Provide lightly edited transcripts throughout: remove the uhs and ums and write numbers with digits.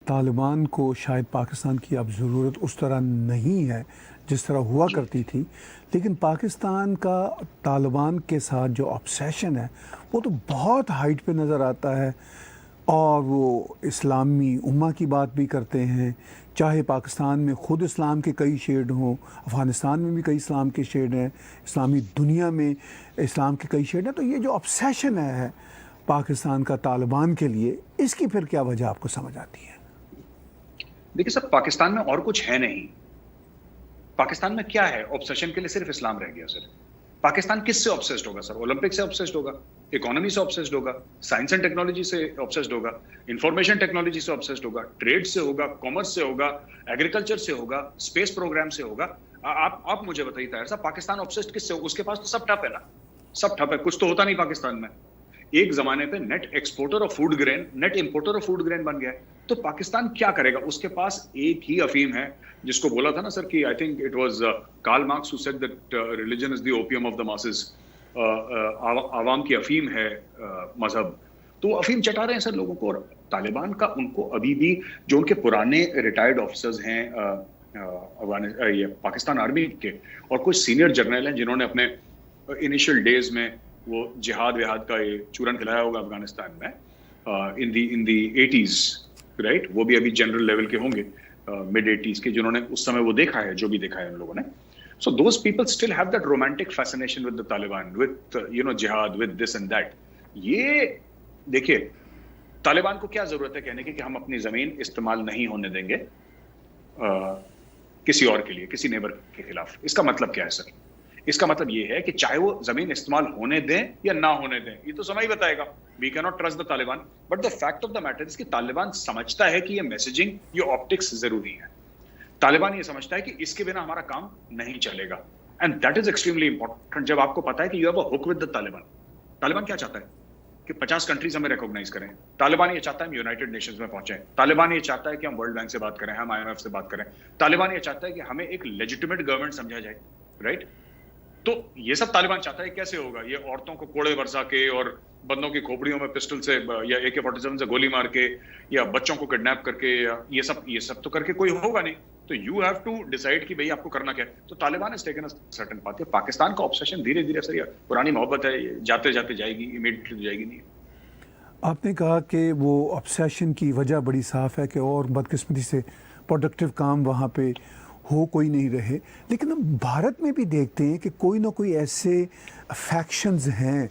तालिबान को शायद पाकिस्तान की अब ज़रूरत उस तरह नहीं है जिस तरह हुआ जी। करती थी, लेकिन पाकिस्तान का तालिबान के साथ जो ऑब्सेशन है वो तो बहुत हाइट पे नज़र आता है। और वो इस्लामी उम्मा की बात भी करते हैं, चाहे पाकिस्तान में ख़ुद इस्लाम के कई शेड हों, अफ़गानिस्तान में भी कई इस्लाम के शेड हैं, इस्लामी दुनिया में इस्लाम के कई शेड हैं। तो ये जो ऑब्सेशन है पाकिस्तान का तालिबान के लिए, इसकी फिर क्या वजह आपको समझ आती है? देखिए सर, पाकिस्तान में और कुछ है नहीं। पाकिस्तान में क्या है? ऑब्सेशन के लिए सिर्फ इस्लाम रह गया सर। पाकिस्तान किससे ऑब्सेस्ड होगा सर? ओलंपिक से ऑब्सेस्ड होगा, इकोनॉमी से ऑब्सेस्ड होगा, साइंस एंड टेक्नोलॉजी से ऑब्सेस्ड होगा, इंफॉर्मेशन टेक्नोलॉजी से ऑब्सेस्ड होगा, ट्रेड से होगा, कॉमर्स से होगा, एग्रीकल्चर से होगा, स्पेस प्रोग्राम से होगा। आप मुझे बताइए ताहिर साहब, पाकिस्तान ऑब्सेस्ड किससे होगा? उसके पास तो सब ठप है ना, सब ठप है, कुछ तो होता नहीं पाकिस्तान में। एक जमाने पे net exporter of food grain, net importer of food grain बन गया है। तो पाकिस्तान क्या करेगा? उसके पास एक ही अफीम है, जिसको बोला था ना सर कि I think it was Karl Marx who said that religion is the opium of the masses. आवाम की अफीम है मजहब। तो अफीम चटा रहे हैं सर लोगों को। और तालिबान का उनको अभी भी जो उनके पुराने रिटायर्ड ऑफिसर्स हैं ये पाकिस्तान आर्मी के, और कुछ सीनियर जर्नल हैं जिन्होंने अपने इनिशियल डेज में वो जिहाद विहाद का ये चूरन खिलाया होगा अफगानिस्तान में इन दी 80s, राइट? वो भी अभी जनरल लेवल के होंगे, मिड 80s के, जिन्होंने उस समय वो देखा है, जो भी देखा है उन लोगों ने। So those people still have that romantic fascination with the Taliban, with जिहाद, विद दिस एंड दैट। ये देखिए, तालिबान को क्या जरूरत है कहने की कि हम अपनी जमीन इस्तेमाल नहीं होने देंगे किसी और के लिए, किसी नेबर के खिलाफ? इसका मतलब क्या है सर? इसका मतलब ये है कि चाहे वो जमीन इस्तेमाल होने दें या ना होने दें, ये तो समय ही बताएगा। We can not trust the Taliban, but the fact of the matter is कि तालिबान समझता है कि ये मैसेजिंग, ये ऑप्टिक्स जरूरी है। तालिबान ये समझता है कि इसके बिना हमारा काम नहीं चलेगा, and that is extremely important. जब आपको पता है कि you have a hook with the Taliban. Taliban क्या चाहता है कि 50 कंट्रीज हमें रिकॉग्नाइज करें। तालिबान ये चाहता है हम यूनाइटेड नेशंस में पहुंचे। तालिबान ये चाहता है कि हम वर्ल्ड बैंक से बात करें, हम IMF से बात करें। तालिबान ये चाहता है कि हमें एक लेजिटिमेट गवर्नमेंट समझा जाए, राइट? तो ये सब तालिबान चाहता है। कैसे होगा? ये औरतों को कोड़े बरसा के और बंदों की खोपड़ियों में पिस्टल से या AK-47 से गोली मार के या बच्चों को किडनैप करके, या ये सब तो करके कोई होगा नहीं। तो यू हैव टू डिसाइड कि भाई आपको करना क्या है। तो Taliban is taken a certain path. Pakistan का ऑब्सेशन धीरे धीरे सर, पुरानी मोहब्बत है, जाते जाते जाएगी, इमीडिएटली जाएगी नहीं। आपने कहा कि वो ऑब्सेशन की वजह बड़ी साफ है कि और बदकिस्मती से प्रोडक्टिव काम वहाँ पे हो कोई नहीं रहे, लेकिन हम भारत में भी देखते हैं कि कोई ना कोई ऐसे फैक्शंस हैं।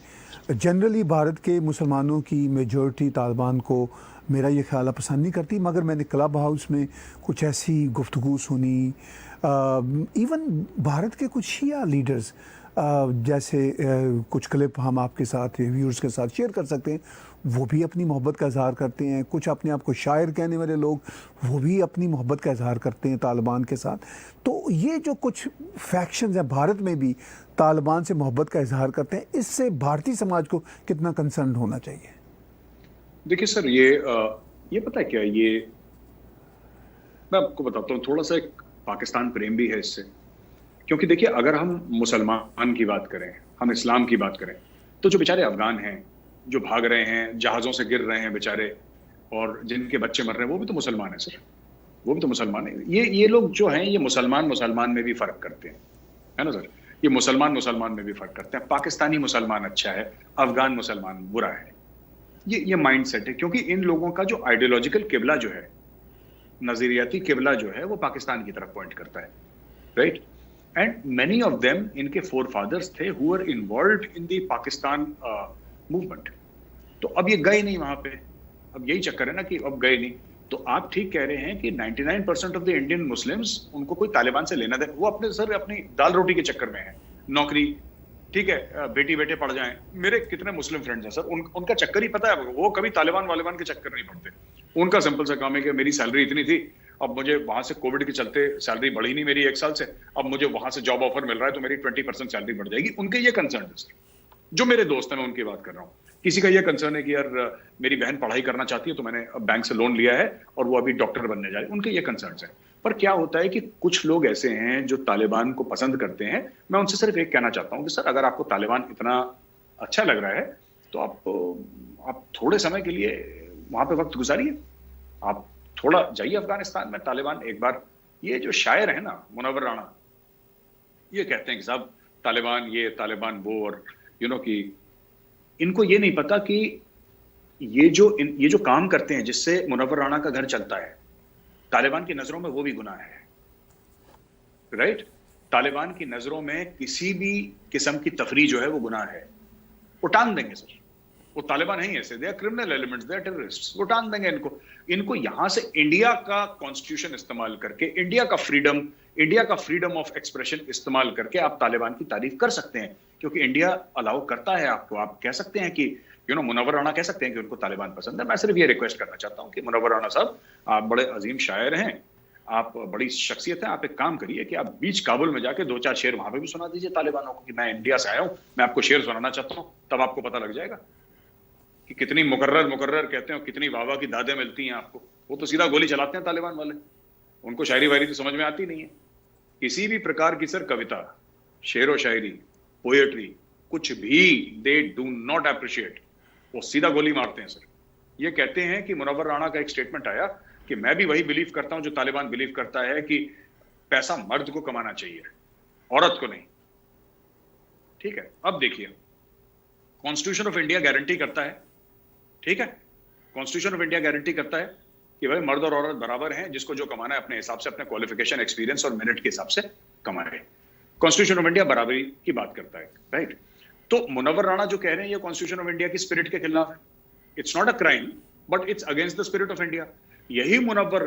जनरली भारत के मुसलमानों की मेजॉरिटी तालिबान को, मेरा ये ख्याल है, पसंद नहीं करती, मगर मैंने क्लब हाउस में कुछ ऐसी गुफ्तगू सुनी। इवन भारत के कुछ शिया लीडर्स, जैसे कुछ क्लिप हम आपके साथ, व्यूअर्स के साथ शेयर कर सकते हैं, वो भी अपनी मोहब्बत का इजहार करते हैं। कुछ अपने आप को शायर कहने वाले लोग, वो भी अपनी मोहब्बत का इजहार करते हैं तालिबान के साथ। तो ये जो कुछ फैक्शंस हैं भारत में भी तालिबान से मोहब्बत का इजहार करते हैं, इससे भारतीय समाज को कितना कंसर्न होना चाहिए? देखिए सर, ये पता है क्या, ये मैं आपको बताता हूँ। थोड़ा सा एक पाकिस्तान प्रेम भी है इससे। क्योंकि देखिए, अगर हम मुसलमान की बात करें, हम इस्लाम की बात करें, तो जो बेचारे अफगान हैं, जो भाग रहे हैं, जहाज़ों से गिर रहे हैं बेचारे, और जिनके बच्चे मर रहे हैं, वो भी तो मुसलमान है सर। वो भी तो मुसलमान है। ये लोग जो हैं, ये मुसलमान में भी फ़र्क करते हैं, है ना सर? ये मुसलमान में भी फ़र्क करते हैं। पाकिस्तानी मुसलमान अच्छा है, अफगान मुसलमान बुरा है। ये माइंड सेट है। क्योंकि इन लोगों का जो आइडियोलॉजिकल किबला जो है, नज़रियाती किबला जो है, वो पाकिस्तान की तरफ पॉइंट करता है, right? And many of them, इनके फोर फादर्स थे who were involved in the Pakistan movement. तो अब ये गए नहीं वहां पे। अब यही चक्कर है ना कि अब गए नहीं। तो आप ठीक कह रहे हैं कि 99% ऑफ द इंडियन मुस्लिम्स, उनको कोई तालिबान से लेना दे, वो अपनी दाल रोटी के चक्कर में है, नौकरी, ठीक है, बेटी बेटे पढ़ जाएं। मेरे कितने मुस्लिम फ्रेंड्स हैं सर, उनका चक्कर ही पता है, वो कभी तालिबान वालिबान के चक्कर नहीं पड़ते। उनका सिंपल सा काम है कि मेरी सैलरी इतनी थी, अब मुझे वहां से कोविड के चलते सैलरी बढ़ी नहीं मेरी 1 साल से, अब मुझे वहां से जॉब ऑफर मिल रहा है तो मेरी 20% सैलरी बढ़ जाएगी। उनके ये कंसर्न है सर। जो मेरे दोस्त हैं, मैं उनकी बात कर रहा हूँ। किसी का ये कंसर्न है कि यार मेरी बहन पढ़ाई करना चाहती है, तो मैंने बैंक से लोन लिया है और वो अभी डॉक्टर बनने जा रही है। उनके ये कंसर्न है। पर क्या होता है कि कुछ लोग ऐसे हैं जो तालिबान को पसंद करते हैं। मैं उनसे सिर्फ एक कहना चाहता हूँ कि सर, अगर आपको तालिबान इतना अच्छा लग रहा है, तो आप थोड़े समय के लिए वहां पे वक्त गुजारिए। आप थोड़ा जाइए अफगानिस्तान में, तालिबान एक बार, ये जो शायर है ना मुनव्वर राणा, ये कहते हैं कि साहब तालिबान ये तालिबान वो, और कि इनको ये नहीं पता कि ये जो काम करते हैं जिससे मुनव्वर राणा का घर चलता है, तालिबान की नजरों में वो भी गुनाह है, राइट? तालिबान की नजरों में किसी भी किस्म की तफरी जो है वो गुनाह है। वो टांग देंगे सर, वो तालिबान नहीं ऐसे, they are criminal elements, they are terrorists, वो टांग देंगे इनको यहां से इंडिया का कॉन्स्टिट्यूशन इस्तेमाल करके, इंडिया का फ्रीडम ऑफ एक्सप्रेशन इस्तेमाल करके आप तालिबान की तारीफ कर सकते हैं, क्योंकि इंडिया अलाउ करता है आपको। आप कह सकते हैं कि मुनव्वर राणा कह सकते हैं कि उनको तालिबान पसंद है। मैं सिर्फ ये रिक्वेस्ट करना चाहता हूं कि मुनव्वर राणा साहब, आप बड़े अजीम शायर हैं, आप बड़ी शख्सियत है, आप एक काम करिए कि आप बीच काबुल में जाके 2-4 शेर वहां पे भी सुना दीजिए तालिबानों को कि मैं इंडिया से आया हूं, मैं आपको शेर सुनाना चाहता हूं, तब आपको पता लग जाएगा कि कितनी मुकर्रर कहते हैं, कितनी वाह की दादें मिलती हैं आपको। वो तो सीधा गोली चलाते हैं तालिबान वाले, उनको शायरी वायरी तो समझ में आती नहीं है। किसी भी प्रकार की सर कविता, शेर व शायरी, पोएट्री, कुछ भी दे डू नॉट अप्रिशिएट, वो सीधा गोली मारते हैं सर। ये कहते हैं कि मुनव्वर राणा का एक स्टेटमेंट आया कि मैं भी वही बिलीव करता हूं जो तालिबान बिलीव करता है कि पैसा मर्द को कमाना चाहिए, औरत को नहीं। ठीक है, अब देखिए, कॉन्स्टिट्यूशन ऑफ इंडिया गारंटी करता है, ठीक है, कॉन्स्टिट्यूशन ऑफ इंडिया गारंटी करता है कि भाई मर्द और औरत बराबर हैं, जिसको जो कमाना है अपने हिसाब से, अपने क्वालिफिकेशन, एक्सपीरियंस और मेरिट के हिसाब से कमाए। कॉन्स्टिट्यूशन ऑफ इंडिया बराबरी की बात करता है, राइट? तो मुनव्वर राणा जो कह रहे हैं ये कॉन्स्टिट्यूशन ऑफ इंडिया की स्पिरिट के खिलाफ है। It's not a crime, but it's against the spirit of India. यही मुनव्वर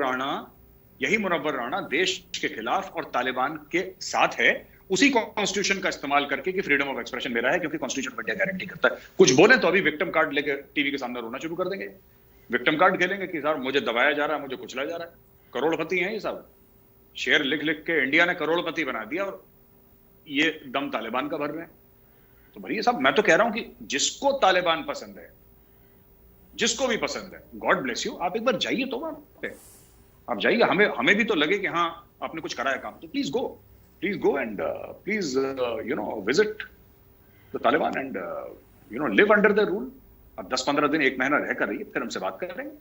राणा देश के खिलाफ और तालिबान के साथ है, उसी कॉन्स्टिट्यूशन का इस्तेमाल करके कि फ्रीडम ऑफ एक्सप्रेशन मेरा है, क्योंकि कॉन्स्टिट्यूशन ऑफ इंडिया गारंटी करता है। कुछ बोले तो अभी विक्टिम कार्ड लेके टीवी के सामने रोना शुरू कर देंगे, विक्टिम कार्ड खेलेंगे कि सर मुझे दबाया जा रहा है, मुझे कुचला जा रहा है। करोड़पति हैं ये सब, शेर लिख लिख के इंडिया ने करोड़पति बना दिया, और ये दम तालिबान का भर रहे हैं। तो भैया साहब, मैं तो कह रहा हूं कि जिसको तालिबान पसंद है, जिसको भी पसंद है, गॉड ब्लेस यू, आप एक बार जाइए तो वहां पे, आप जाइए। हमें भी तो लगे कि हाँ आपने कुछ करा है काम, तो please go and please visit the Taliban and live under the rule. अब 10-15 दिन, 1 महीना रहकर रहिए, फिर हमसे बात करेंगे।